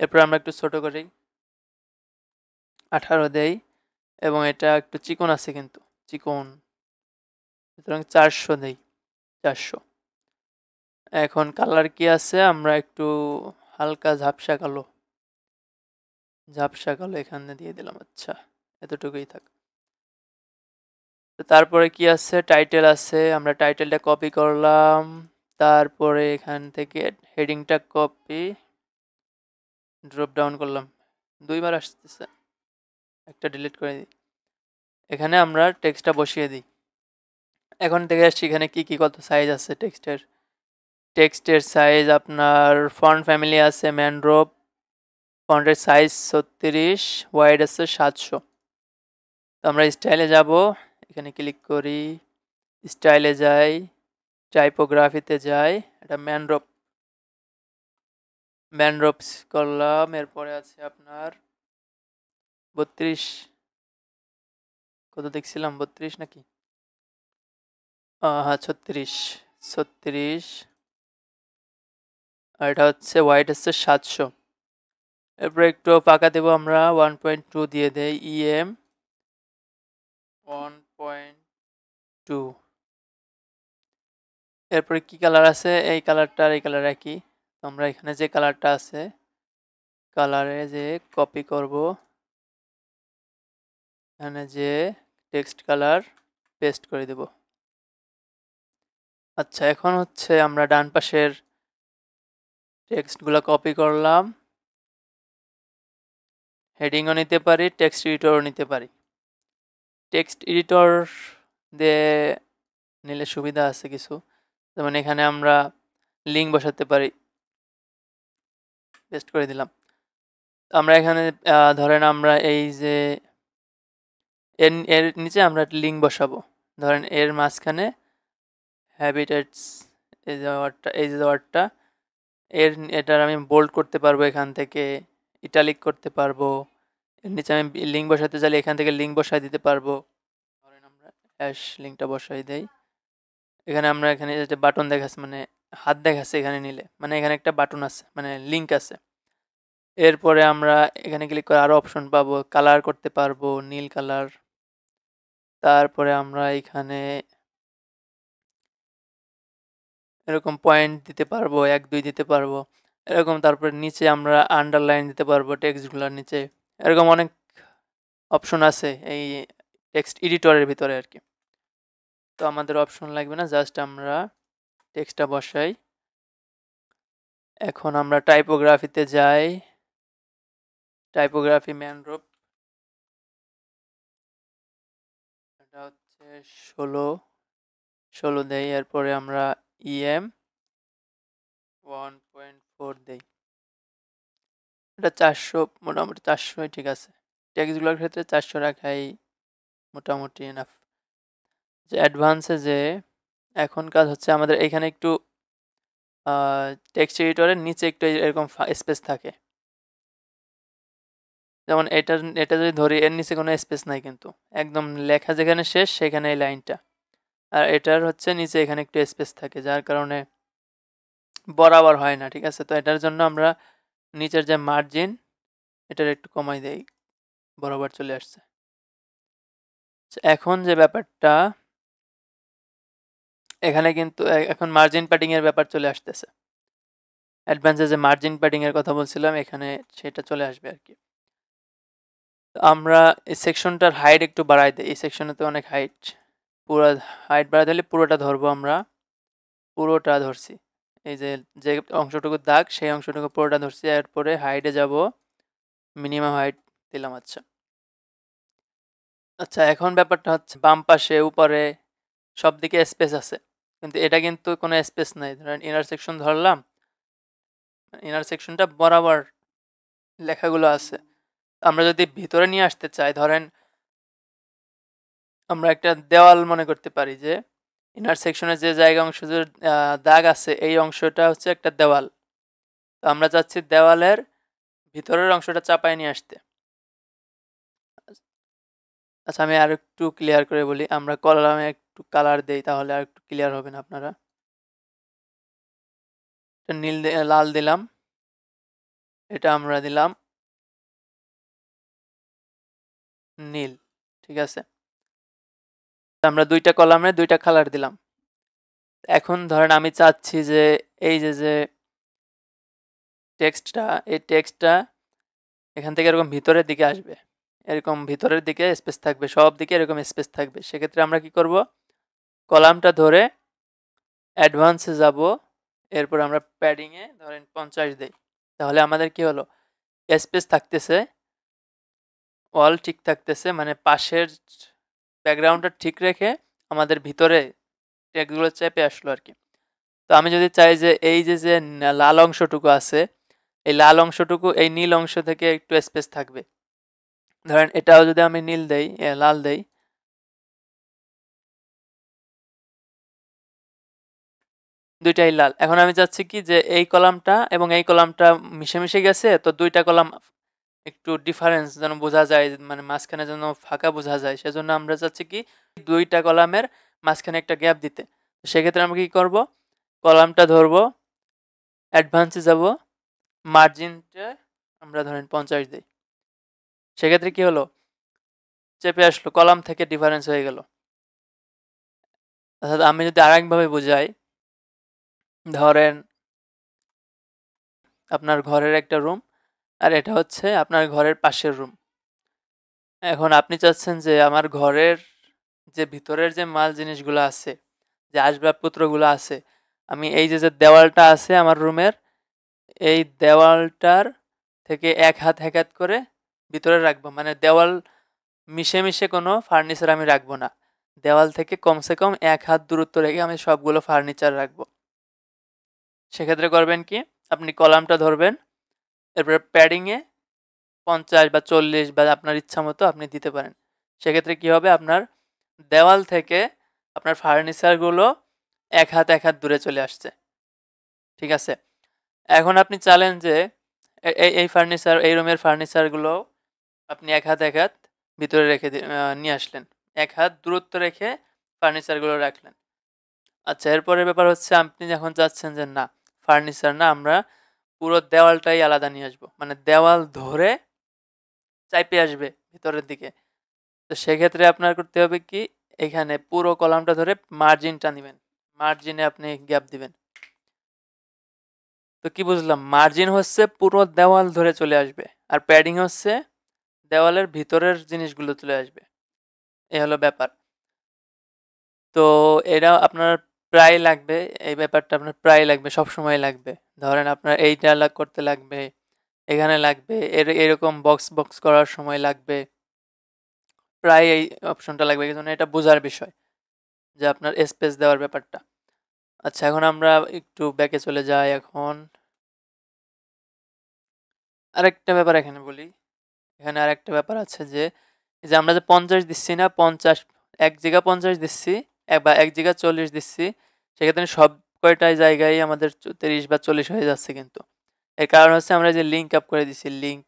এরপর আমরা একটু ছোট করি, 18 দেই, এবং এটা একটু চিকন আছে কিন্তু, চিকন, সুতরাং 400 দেই, 400। এখন কালার কি আছে, আমরা একটু হালকা ঝাপসা কালো এখানে দিয়ে দিলাম। আচ্ছা, এতটুকুই থাক। তো তারপরে কি আছে, টাইটেল আছে, আমরা টাইটেলটা কপি করলাম। তারপরে এখান থেকে হেডিংটা কপি, ড্রপ ডাউন করলাম, দুইবার আসতেছে, একটা ডিলিট করে দিই। এখানে আমরা টেক্সটটা বসিয়ে দিই। এখন থেকে আসছি এখানে কি কি কত সাইজ আছে টেক্সটের সাইজ আপনার ফন্ট ফ্যামিলি আছে ম্যানড্রপ, ফন্টের সাইজ 36, ওয়াইড আছে 700। তো আমরা স্টাইলে যাব, এখানে ক্লিক করি, স্টাইলে যাই, টাইপোগ্রাফিতে যাই, এটা ম্যানড্রপস করলাম। এরপরে আছে আপনার 32, কত দেখছিলাম 32 নাকি, হ্যাঁ 36, আর এটা হচ্ছে ওয়াইড হচ্ছে 700। এরপরে একটু ফাঁকা দেবো আমরা, 1.2 দিয়ে দেই, EM 1.2। এরপরে কি কালার আছে, এই কালারটা আর এই কালার একই। তো আমরা এখানে যে কালারটা আছে, কালারে যে কপি করব, এখানে যে টেক্সট কালার পেস্ট করে দেব। আচ্ছা, এখন হচ্ছে আমরা ডান পাশের টেক্সটগুলো কপি করলাম, হেডিংও নিতে পারি, টেক্সট এডিটরও নিতে পারি। টেক্সট এডিটর দিয়ে নিলে সুবিধা আছে কিছু, যেমন এখানে আমরা লিঙ্ক বসাতে পারি, পেস্ট করে দিলাম। আমরা এখানে ধরেন আমরা এই যে এর নিচে আমরা লিঙ্ক বসাবো, ধরেন এর মাঝখানে হ্যাবিটেটস, এই যে ওয়ার্ডটা, এটার আমি বোল্ড করতে পারবো, এখান থেকে ইটালিক করতে পারবো। এর নিচে আমি লিঙ্ক বসাতে চাইলে এখান থেকে লিঙ্ক বসাই দিতে পারবো। ধরেন আমরা লিঙ্কটা বসাই দেই, এখানে যে বাটন দেখাচ্ছে, মানে হাত দেখাচ্ছে এখানে নিলে, মানে এখানে একটা বাটন আছে, মানে লিঙ্ক আছে। এরপরে আমরা এখানে ক্লিক করে আরো অপশন পাবো, কালার করতে পারবো, নীল কালার। তারপরে আমরা এখানে এরকম পয়েন্ট দিতে পারবো, 1 2 দিতে পারবো এরকম। তারপরে নিচে আমরা আন্ডারলাইন দিতে পারবো টেক্সটগুলোর নিচে। এরকম অনেক অপশন আছে এই টেক্সট এডিটরের ভিতরে আর কি। তো আমাদের অপশন লাগবে না, জাস্ট আমরা টেক্সটটা বসাই। এখন আমরা টাইপোগ্রাফিতে যাই, টাইপোগ্রাফি ম্যানড্রপ, এটা হচ্ছে 16 দেই। এরপরে আমরা EM 1.4 দেই, এটা 400, মোটামুটি 400 ঠিক আছে। টেক্সটগুলোর ক্ষেত্রে 400 রাখাই মোটামুটি এনাফ। যে অ্যাডভান্সে যে এখন কাজ হচ্ছে আমাদের এখানে একটু টেক্সট এডিটরের নিচে একটু এরকম স্পেস থাকে, যেমন এটা যদি ধরি, এর নিচে কোনো স্পেস নাই কিন্তু, একদম লেখা যেখানে শেষ সেখানে এই লাইনটা। আর এটার হচ্ছে নিচে এখানে একটু স্পেস থাকে, যার কারণে বরাবর হয় না, ঠিক আছে। তো এটার জন্য আমরা নিচের যে মার্জিন, এটার একটু কমাই দেই, বরাবর চলে আসছে। এখন যে ব্যাপারটা, এখানে কিন্তু এখন মার্জিন প্যাডিং এর ব্যাপার চলে আসতেছে। অ্যাডভান্সে যে মার্জিন প্যাডিং এর কথা বলছিলাম, এখানে সেটা চলে আসবে আর কি। আমরা এই সেকশনটার হাইট একটু বাড়াই দিই, এই সেকশনে তো অনেক হাইট, পুরো হাইট বাড়াতে হলে পুরোটা ধরবো, আমরা পুরোটা ধরছি। এই যে যে অংশটুকু দাগ সেই অংশটুকু পুরোটা ধরছি। এরপরে হাইটে যাব, মিনিমাম হাইট দিলাম। আচ্ছা আচ্ছা, এখন ব্যাপারটা হচ্ছে বাম পাশে উপরে সব দিকে স্পেস আছে, কিন্তু এটা কিন্তু কোনো স্পেস নাই। ধরেন ইন্টারসেকশন ধরলাম, ইন্টারসেকশনটা বরাবর লেখাগুলো আছে। আমরা যদি ভিতরে নিয়ে আসতে চাই, ধরেন আমরা একটা দেওয়াল মনে করতে পারি যে ইন্টারসেকশনের যে জায়গা অংশ দাগ আছে এই অংশটা হচ্ছে একটা দেওয়াল। তো আমরা চাচ্ছি দেওয়ালের ভিতরের অংশটা চাপায় নিয়ে আসতে। আচ্ছা আমি আর একটু ক্লিয়ার করে বলি, আমরা কলমে একটু কালার দেই তাহলে আর একটু ক্লিয়ার হবেন আপনারা। নীল লাল দিলাম, এটা আমরা দিলাম নীল, ঠিক আছে। আমরা দুইটা কলামে দুইটা কালার দিলাম। এখন ধরেন আমি চাচ্ছি যে এই যে টেক্সটটা, এই টেক্সটটা এখান থেকে এরকম ভিতরের দিকে আসবে, এরকম ভিতরের দিকে স্পেস থাকবে, সব দিকে এরকম স্পেস থাকবে। সেক্ষেত্রে আমরা কি করব, কলামটা ধরে অ্যাডভান্সে যাব, এরপর আমরা প্যাডিংয়ে ধরেন 50 দেই। তাহলে আমাদের কি হলো, স্পেস থাকতেছে, ওয়াল ঠিক থাকতেছে, মানে পাশের ব্যাকগ্রাউন্ডটা ঠিক রেখে আমাদের ভিতরে টেক্সটগুলো চেপে আসলো আর কি। তো আমি যদি চাই যে এই যে লাল অংশটুকু আছে, এই লাল অংশটুকু এই নীল অংশ থেকে একটু স্পেস থাকবে। ধরেন এটাও যদি আমি নীল দেই, লাল দেই, দুইটাই লাল। এখন আমি চাচ্ছি কি যে এই কলামটা এবং এই কলামটা মিশে মিশে গেছে, তো দুইটা কলাম একটু ডিফারেন্স যেন বোঝা যায়, মানে মাঝখানে যেন ফাঁকা বোঝা যায়, সেজন্য আমরা চাচ্ছি কি দুইটা কলামের মাঝখানে একটা গ্যাপ দিতে। সেক্ষেত্রে আমরা কি করব, কলামটা ধরবো, অ্যাডভান্সে যাব, মার্জিনটা আমরা ধরেন 50 দিই। সেক্ষেত্রে কি হলো, চেপে আসলো, কলাম থেকে ডিফারেন্স হয়ে গেল। অর্থাৎ আমি যদি আরেকভাবে বোঝাই, ধরেন আপনার ঘরের একটা রুম, আর এটা হচ্ছে আপনার ঘরের পাশের রুম। এখন আপনি চাচ্ছেন যে আমার ঘরের যে ভিতরের যে মাল জিনিসগুলো আছে, যে আসবাবপত্রগুলো আছে, আমি এই যে দেওয়ালটা আছে আমার রুমের, এই দেওয়ালটার থেকে এক হাত এক হাত করে ভিতরে রাখবো। মানে দেওয়াল মিশে মিশে কোনো ফার্নিচার আমি রাখবো না, দেওয়াল থেকে কমসে কম এক হাত দূরত্ব রেখে আমি সবগুলো ফার্নিচার রাখবো। সেক্ষেত্রে করবেন কি, আপনি কলামটা ধরবেন, এরপরে প্যাডিংয়ে 50 বা 40 বা আপনার ইচ্ছা মতো আপনি দিতে পারেন। সেক্ষেত্রে কি হবে, আপনার দেওয়াল থেকে আপনার ফার্নিচারগুলো এক হাত দূরে চলে আসছে, ঠিক আছে। এখন আপনি চাইলেন যে এই ফার্নিচার, এই রুমের ফার্নিচারগুলো আপনি এক হাত ভিতরে রেখে নিয়ে আসলেন, এক হাত দূরত্ব রেখে ফার্নিচারগুলো রাখলেন। আচ্ছা এরপরের ব্যাপার হচ্ছে, আপনি যখন চাচ্ছেন যে না ফার্নিচার না, আমরা পুরো দেওয়ালটাই আলাদা নিয়ে আসবো, মানে দেওয়াল ধরে চাইপে আসবে ভিতরের দিকে। তো সেক্ষেত্রে আপনার করতে হবে কি, এখানে পুরো কলামটা ধরে মার্জিনটা নেবেন, মার্জিনে আপনি গ্যাপ দিবেন। তো কি বুঝলাম, মার্জিন হচ্ছে পুরো দেওয়াল ধরে চলে আসবে, আর প্যাডিং হচ্ছে দেওয়ালের ভিতরের জিনিসগুলো চলে আসবে। এই হলো ব্যাপার। তো এটা আপনার প্রায় লাগবে, এই ব্যাপারটা আপনার প্রায় লাগবে, সব সময় লাগবে। ধরেন আপনার এইটা করতে লাগবে, এখানে লাগবে, এরকম বক্স বক্স করার সময় লাগবে, প্রায় এই অপশনটা লাগবে। এই জন্য এটা বোঝার বিষয় যে আপনার স্পেস দেওয়ার ব্যাপারটা। আচ্ছা এখন আমরা একটু ব্যাকে চলে যাই। এখন আরেকটা ব্যাপার এখানে বলি, এখানে আরেকটা ব্যাপার আছে যে এই যে আমরা যে 50 দিচ্ছি না, 50 এক জায়গা 50 দিচ্ছি, বা এক জায়গা 40 দিচ্ছি, সেক্ষেত্রে সব কয়টাই জায়গায় আমাদের 30 বা 40 হয়ে যাচ্ছে। কিন্তু এর কারণ হচ্ছে আমরা যে লিঙ্ক আপ করে দিচ্ছি, লিঙ্ক।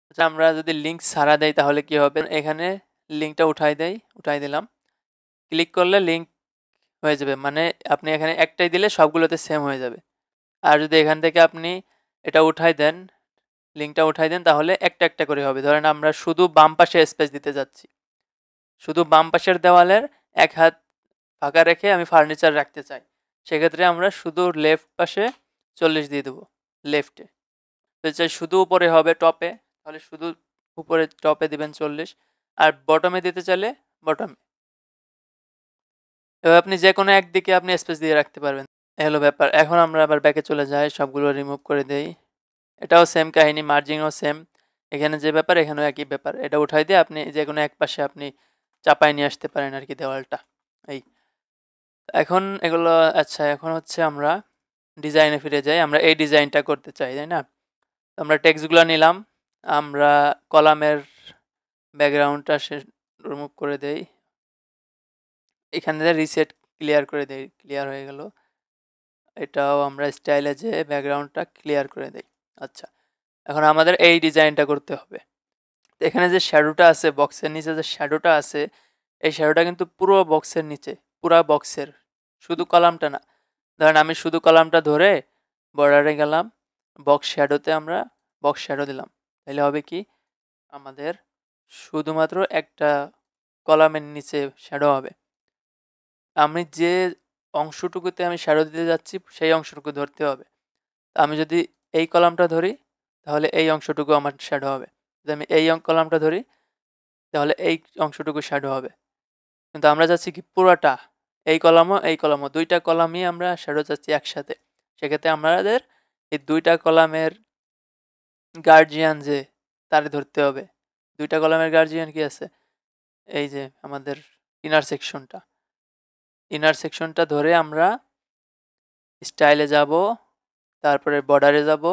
আচ্ছা আমরা যদি লিঙ্ক ছাড়া দেই তাহলে কি হবে, এখানে লিঙ্কটা উঠাই দিলাম, ক্লিক করলে লিঙ্ক হয়ে যাবে, মানে আপনি এখানে একটাই দিলে সবগুলোতে সেম হয়ে যাবে। আর যদি এখান থেকে আপনি এটা উঠাই দেন, লিঙ্কটা উঠাই দেন, তাহলে একটা একটা করে হবে। ধরেন আমরা শুধু বাম পাশে স্পেস দিতে যাচ্ছি, শুধু বাম পাশের দেওয়ালের এক হাত ফাঁকা রেখে আমি ফার্নিচার রাখতে চাই, সেক্ষেত্রে আমরা শুধু লেফট পাশে 40 দিয়ে দেবো, লেফটে। তো চাই শুধু উপরে হবে টপে, তাহলে শুধু উপরে টপে দিবেন 40, আর বটমে দিতে চাইলে বটমে। এবার আপনি যে কোনো একদিকে আপনি স্পেস দিয়ে রাখতে পারবেন। এই হলো ব্যাপার। এখন আমরা আবার ব্যাকে চলে যাই, সবগুলো রিমুভ করে দেই। এটাও সেম কাহিনী, মার্জিংও সেম। এখানে যে ব্যাপার এখানেও একই ব্যাপার। এটা উঠাই দিয়ে আপনি যে কোনো এক পাশে আপনি চাপায় নিয়ে আসতে পারেন আর কি দেওয়ালটা। এই এখন এগুলো আচ্ছা, এখন হচ্ছে আমরা ডিজাইনে ফিরে যাই। আমরা এই ডিজাইনটা করতে চাই, তাই না? আমরা টেক্সটগুলো নিলাম, আমরা কলামের ব্যাকগ্রাউন্ডটা রিমুভ করে দেই, এখানে রিসেট ক্লিয়ার করে দেই, ক্লিয়ার হয়ে গেল। এটাও আমরা স্টাইলে যে ব্যাকগ্রাউন্ডটা ক্লিয়ার করে দেই। আচ্ছা, এখন আমাদের এই ডিজাইনটা করতে হবে। এখানে যে শ্যাডোটা আছে, বক্সের নিচে যে শ্যাডোটা আছে, এই শ্যাডোটা কিন্তু পুরো বক্সের নিচে, পুরা বক্সের, শুধু কলামটা না। ধরেন আমি শুধু কলামটা ধরে বর্ডারে গেলাম, বক্স শ্যাডোতে আমরা বক্স শ্যাডো দিলাম, তাহলে হবে কি আমাদের শুধুমাত্র একটা কলামের নিচে শ্যাডো হবে। আমি যে অংশটুকুতে আমি শ্যাডো দিতে যাচ্ছি সেই অংশটুকু ধরতে হবে। আমি যদি এই কলামটা ধরি তাহলে এই অংশটুকু আমার শ্যাডো হবে, যদি আমি এই কলামটা ধরি তাহলে এই অংশটুকু শ্যাডো হবে। কিন্তু আমরা চাচ্ছি কি পুরোটা, এই কলামও দুইটা কলামই আমরা শ্যাডো চাচ্ছি একসাথে। সেক্ষেত্রে আমাদের এই দুইটা কলামের গার্জিয়ান যে তারে ধরতে হবে। দুইটা কলামের গার্জিয়ান কি আছে, এই যে আমাদের ইনার সেকশনটা ধরে আমরা স্টাইলে যাব, তারপরে বর্ডারে যাব,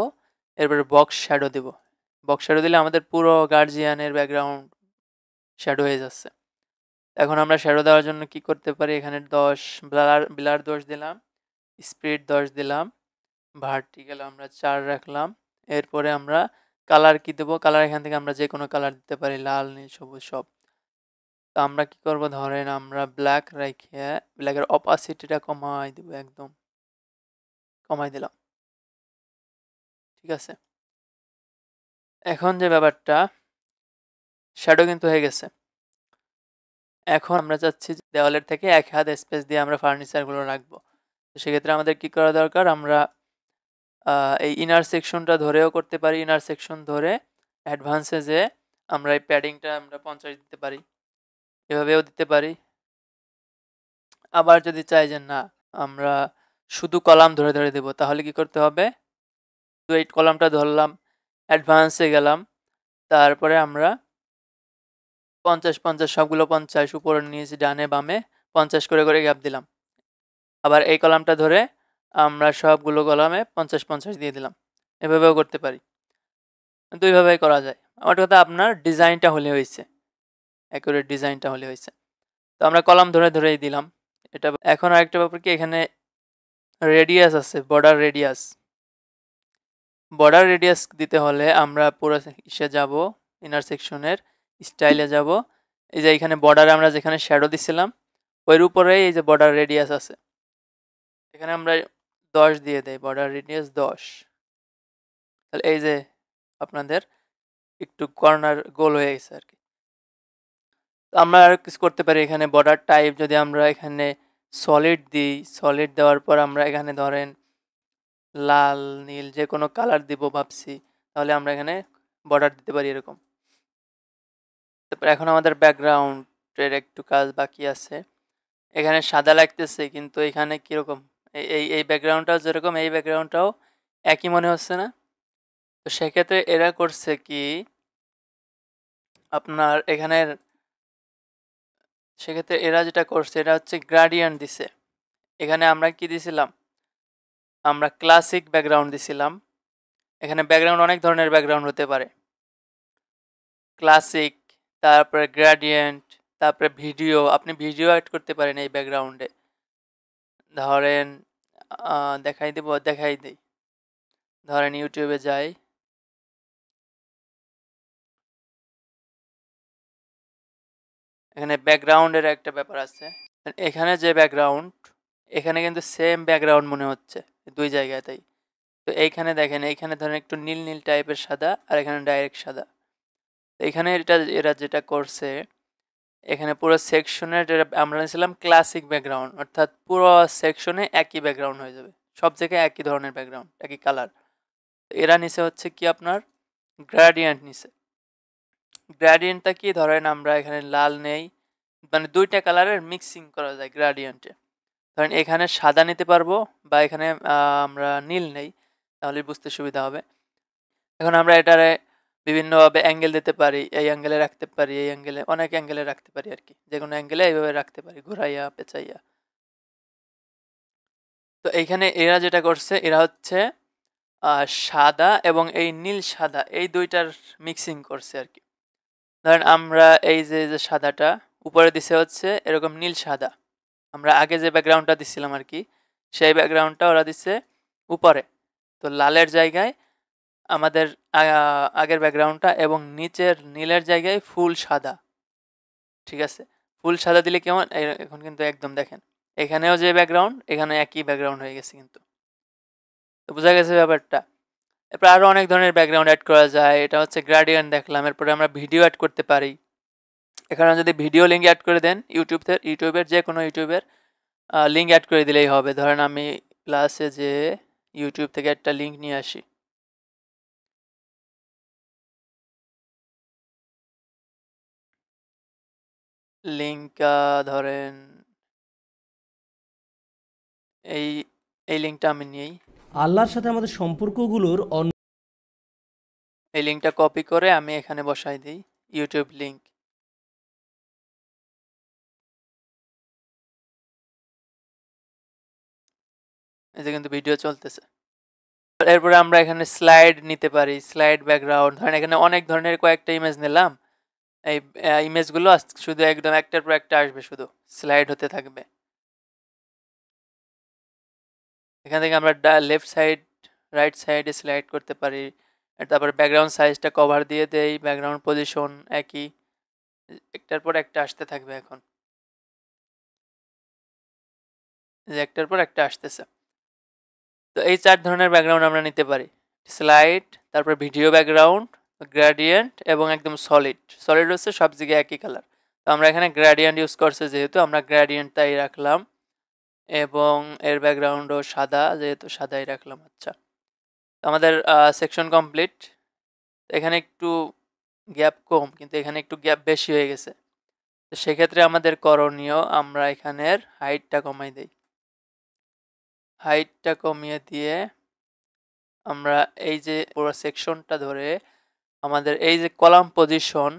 এরপরে বক্স শ্যাডো দেব। বক্স শ্যাডো দিলে আমাদের পুরো গার্জিয়ানের ব্যাকগ্রাউন্ড শ্যাডো হয়ে যাচ্ছে। এখন আমরা শ্যাডো দেওয়ার জন্য কি করতে পারি, এখানে 10 ব্লার 10 দিলাম, স্পিড 10 দিলাম, ভার্টিক্যাল আমরা 4 রাখলাম। এরপরে আমরা কালার কি দেবো, কালার এখান থেকে আমরা যে কোনো কালার দিতে পারি, লাল নীল সবুজ সব। তো আমরা কি করব, ধরেন আমরা ব্ল্যাক রেখে ব্ল্যাকের অপাসিটিটা কমাই দেবো, একদম কমাই দিলাম, ঠিক আছে। এখন যে ব্যাপারটা, শ্যাডো কিন্তু হয়ে গেছে। এখন আমরা চাচ্ছি দেওয়ালের থেকে এক হাত স্পেস দিয়ে আমরা ফার্নিচারগুলো রাখবো। তো সেক্ষেত্রে আমাদের কি করা দরকার, আমরা এই ইনার সেকশনটা ধরেও করতে পারি। ইনার সেকশন ধরে অ্যাডভান্সে যে আমরা এই প্যাডিংটা আমরা 50 দিতে পারি, এভাবেও দিতে পারি। আবার যদি চাই যে না আমরা শুধু কলাম ধরে ধরে দেব, তাহলে কি করতে হবে, এই কলামটা ধরলাম, অ্যাডভান্সে গেলাম, তারপরে আমরা 50 সবগুলো 50 উপরে নিয়েছি, ডানে বামে 50 করে করে গ্যাপ দিলাম। আবার এই কলামটা ধরে আমরা সবগুলো কলামে 50 দিয়ে দিলাম। এভাবেও করতে পারি, দুইভাবেই করা যায়। আমার কথা আপনার ডিজাইনটা হলে হয়েছে, অ্যাকুরেট ডিজাইনটা হলে হয়েছে। তো আমরা কলাম ধরে ধরেই দিলাম এটা। এখন আরেকটা ব্যাপার কি, এখানে রেডিয়াস আছে, বর্ডার রেডিয়াস দিতে হলে আমরা পুরো ইসে যাব, ইন্টারসেকশনের স্টাইলে যাব। এই যে এখানে বর্ডারে আমরা যেখানে শ্যাডো দিছিলাম ওর উপরেই এই যে বর্ডার রেডিয়াস আছে, এখানে আমরা 10 দিয়ে দেই, বর্ডার রেডিয়াস 10। তাহলে এই যে আপনাদের একটু কর্নার গোল হয়ে গেছে আর কি। আমরা আর কিছু করতে পারি, এখানে বর্ডার টাইপ যদি আমরা এখানে সলিড দিই, সলিড দেওয়ার পর আমরা এখানে ধরেন লাল নীল যে কোনো কালার দিব ভাবছি, তাহলে আমরা এখানে বর্ডার দিতে পারি এরকম। তারপর এখন আমাদের ব্যাকগ্রাউন্ডের একটু কাজ বাকি আছে। এখানে সাদা লাগতেছে কিন্তু এখানে কিরকম, এই ব্যাকগ্রাউন্ডটাও যেরকম এই ব্যাকগ্রাউন্ডটাও একই মনে হচ্ছে না? তো সেক্ষেত্রে এরা করছে কি আপনার এখানে, সেক্ষেত্রে এরা যেটা করছে এটা হচ্ছে গ্রাডিয়েন্ট দিছে। এখানে আমরা কি দিছিলাম, আমরা ক্লাসিক ব্যাকগ্রাউন্ড দিছিলাম। এখানে ব্যাকগ্রাউন্ড অনেক ধরনের ব্যাকগ্রাউন্ড হতে পারে, ক্লাসিক, তারপরে গ্রেডিয়েন্ট, তারপরে ভিডিও, আপনি ভিডিও অ্যাড করতে পারেন এই ব্যাকগ্রাউন্ডে। ধরেন দেখাই দিই, ধরেন ইউটিউবে যাই, এখানে ব্যাকগ্রাউন্ডের একটা ব্যাপার আছে। এখানে যে ব্যাকগ্রাউন্ড, এখানে কিন্তু সেম ব্যাকগ্রাউন্ড মনে হচ্ছে দুই জায়গাতেই। তো এইখানে দেখেন, এইখানে ধরেন একটু নীল নীল টাইপের সাদা, আর এখানে ডাইরেক্ট সাদা। এখানে এরা যেটা করছে, এখানে পুরো সেকশনের আমরা নিয়েছিলাম ক্লাসিক ব্যাকগ্রাউন্ড, অর্থাৎ পুরো সেকশনে একই ব্যাকগ্রাউন্ড হয়ে যাবে, সব জায়গায় একই ধরনের ব্যাকগ্রাউন্ড, একই কালার। এরা নিচে হচ্ছে কি আপনার গ্রেডিয়েন্ট নিচে। গ্রেডিয়েন্টটা কি, ধরেন আমরা এখানে লাল নেই, মানে দুইটা কালারের মিক্সিং করা যায় গ্রাডিয়েন্টে। ধরেন এখানে সাদা নিতে পারবো বা এখানে আমরা নীল নেই, তাহলে বুঝতে সুবিধা হবে। এখন আমরা এটারে বিভিন্নভাবে অ্যাঙ্গেল দিতে পারি, এই অ্যাঙ্গেলে রাখতে পারি, এই অ্যাঙ্গেলে, অনেক অ্যাঙ্গেলে রাখতে পারি আর কি, যে কোনো অ্যাঙ্গেলে এইভাবে রাখতে পারি, ঘুরাইয়া পেঁচাইয়া। তো এইখানে এরা যেটা করছে, এরা হচ্ছে সাদা এবং এই নীল সাদা এই দুইটার মিক্সিং করছে আর কি। ধরেন আমরা এই যে সাদাটা উপরে দিছে হচ্ছে এরকম নীল সাদা, আমরা আগে যে ব্যাকগ্রাউন্ডটা দিছিলাম আর কি, সেই ব্যাকগ্রাউন্ডটা ওরা দিচ্ছে উপরে। তো লালের জায়গায় আমাদের আগের ব্যাকগ্রাউন্ডটা এবং নিচের নীলের জায়গায় ফুল সাদা। ঠিক আছে, ফুল সাদা দিলে কেমন, এখন কিন্তু একদম দেখেন এখানেও যে ব্যাকগ্রাউন্ড, এখানে একই ব্যাকগ্রাউন্ড হয়ে গেছে কিন্তু। তো বোঝা গেছে ব্যাপারটা। এরপর আরো অনেক ধরনের ব্যাকগ্রাউন্ড অ্যাড করা যায়, এটা হচ্ছে গ্রেডিয়েন্ট দেখলাম। এরপরে আমরা ভিডিও অ্যাড করতে পারি। এখানে যদি ভিডিও লিঙ্ক অ্যাড করে দেন, ইউটিউবের যে কোনো ইউটিউবের লিঙ্ক অ্যাড করে দিলেই হবে। ধরেন আমি ক্লাসে যে ইউটিউব থেকে একটা লিঙ্ক নিয়ে আসি, লিঙ্ক ধরেন এই এই লিঙ্কটা আমি নিই, আল্লাহর সাথে আমাদের সম্পর্কগুলোর এই লিঙ্কটা কপি করে আমি এখানে বসাই দিই, ইউটিউব লিঙ্ক। এই যে কিন্তু ভিডিও চলতেছে। এরপরে আমরা এখানে স্লাইড নিতে পারি, স্লাইড ব্যাকগ্রাউন্ড। ধরেন এখানে অনেক ধরনের কয়েকটা ইমেজ নিলাম, এই ইমেজগুলো শুধু একদম একটার পর একটা আসবে, শুধু স্লাইড হতে থাকবে। এখান থেকে আমরা লেফট সাইড, রাইট সাইডে স্লাইড করতে পারি। তারপর ব্যাকগ্রাউন্ড সাইজটা কভার দিয়ে দেই, ব্যাকগ্রাউন্ড পজিশন একই, একটার পর একটা আসতে থাকবে। এখন যে একটার পর একটা আসতেছে। তো এই 4 ধরনের ব্যাকগ্রাউন্ড আমরা নিতে পারি, স্লাইড, তারপর ভিডিও ব্যাকগ্রাউন্ড, গ্রেডিয়েন্ট এবং একদম সলিড। সলিড হচ্ছে সব জায়গায় একই কালার। তো আমরা এখানে গ্রেডিয়েন্ট ইউজ করছে যেহেতু, আমরা গ্রেডিয়েন্ট তাই রাখলাম এবং এর ব্যাকগ্রাউন্ডও সাদা, যেহেতু সাদাই রাখলাম। আচ্ছা, আমাদের সেকশন কমপ্লিট। এখানে একটু গ্যাপ কম, কিন্তু এখানে একটু গ্যাপ বেশি হয়ে গেছে। তো সেক্ষেত্রে আমাদের করণীয়, আমরা এখানের হাইটটা কমাই দেই। হাইটটা কমিয়ে দিয়ে আমরা এই যে পুরো সেকশনটা ধরে আমাদের এই যে কলাম পজিশন,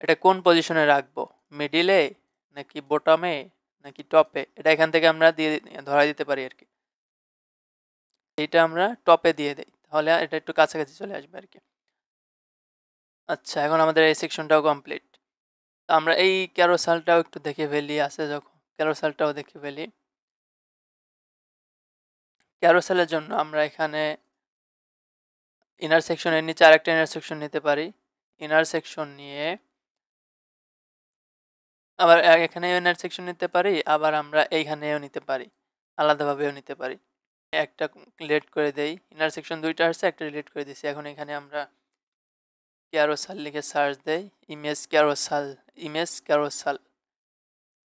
এটা কোন পজিশনে রাখবো, মিডিলে নাকি বটমে নাকি টপে, এটা এখান থেকে আমরা দিয়ে ধরাই দিতে পারি আর কি। এইটা আমরা টপে দিয়ে দেই, তাহলে এটা একটু কাছাকাছি চলে আসবে আর কি। আচ্ছা, এখন আমাদের এই সেকশনটাও কমপ্লিট। আমরা এই ক্যারোসেলটাও একটু দেখে ফেলি, আছে যখন ক্যারোসেলটাও দেখে ফেলি। ক্যারোসেলের জন্য আমরা এখানে ইনার সেকশনের নিচে আরেকটা ইনার সেকশন নিতে পারি। ইনার সেকশন নিয়ে আবার এখানে ইনার সেকশন নিতে পারি, আবার আমরা এইখানেও নিতে পারি, আলাদাভাবেও নিতে পারি। একটা ডিলিট করে দেই, ইনার সেকশন দুইটা আসছে, একটা ডিলিট করে দিছি। এখন এখানে আমরা ক্যারোসেল লিখে সার্চ দেই, ইমেজ ক্যারোসেল, ইমেজ ক্যারোসেল,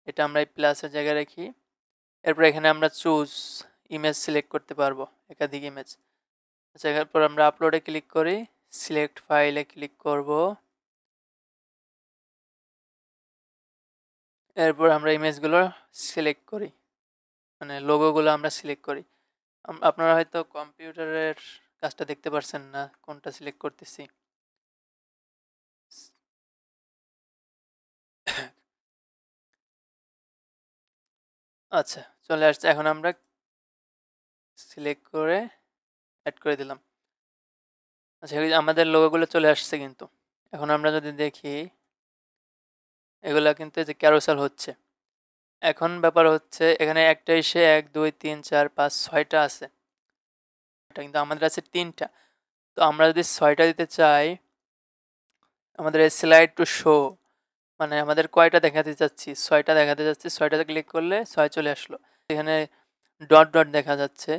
এটা আমরা এই প্লাসের জায়গায় রাখি। এরপর এখানে আমরা চুজ ইমেজ সিলেক্ট করতে পারবো, একাধিক ইমেজ। আচ্ছা, এরপর আমরা আপলোডে ক্লিক করি, সিলেক্ট ফাইলে ক্লিক করব। এরপর আমরা ইমেজগুলো সিলেক্ট করি, মানে লোগোগুলো আমরা সিলেক্ট করি। আপনারা হয়তো কম্পিউটারের কাজটা দেখতে পারছেন না, কোনটা সিলেক্ট করতেছি। আচ্ছা, চলে আসছে। এখন আমরা সিলেক্ট করে অ্যাড করে দিলাম। আচ্ছা, আমাদের লোগোগুলো চলে আসছে কিন্তু। এখন আমরা যদি দেখি, এগুলা কিন্তু এই যে ক্যারোসেল হচ্ছে। এখন ব্যাপার হচ্ছে এখানে একটা এসে 1 2 3 4 5 6টা আছে, কিন্তু আমাদের আছে 3টা। তো আমরা যদি 6টা দিতে চাই, আমাদের এই স্লাইড টু শো, মানে আমাদের কয়টা দেখাতে চাচ্ছি, 6টা দেখাতে চাচ্ছি। 6টাতে ক্লিক করলে 6 চলে আসলো। এখানে ডট ডট দেখা যাচ্ছে,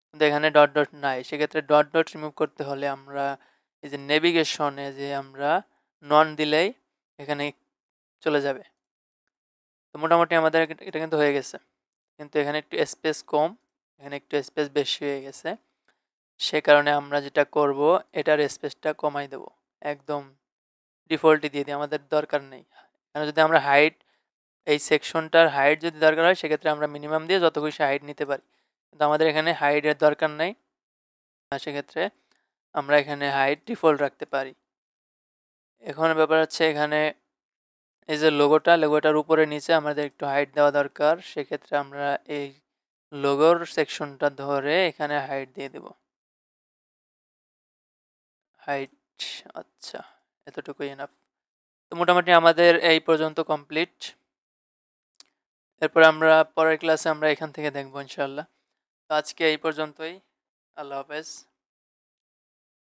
কিন্তু এখানে ডট ডট নাই। সেক্ষেত্রে ডট ডট রিমুভ করতে হলে আমরা এই যে নেভিগেশনে যে আমরা নন দিলেই এখানে চলে যাবে। তো মোটামুটি আমাদের এটা কিন্তু হয়ে গেছে, কিন্তু এখানে একটু স্পেস কম, এখানে একটু স্পেস বেশি হয়ে গেছে। সে কারণে আমরা যেটা করব, এটার স্পেসটা কমাই দেব, একদম ডিফল্টই দিয়ে দিই, আমাদের দরকার নেই। যদি আমরা হাইট, এই সেকশনটার হাইট যদি দরকার হয় সেক্ষেত্রে আমরা মিনিমাম দিয়ে যত খুশি হাইট নিতে পারি, কিন্তু আমাদের এখানে হাইটের দরকার নেই, সেক্ষেত্রে আমরা এখানে হাইট ডিফল্ট রাখতে পারি। এখন ব্যাপার হচ্ছে এখানে এই যে লোগোটার উপরে নিচে আমাদের একটু হাইট দেওয়া দরকার, সেক্ষেত্রে আমরা এই লোগোর সেকশনটা ধরে এখানে হাইট দিয়ে দেব, হাইট। আচ্ছা, এতটুকুই এনাফ। তো মোটামুটি আমাদের এই পর্যন্ত কমপ্লিট। এরপর আমরা পরের ক্লাসে আমরা এখান থেকে দেখবো ইনশাল্লাহ। তো আজকে এই পর্যন্তই। আল্লাহ হাফেজ।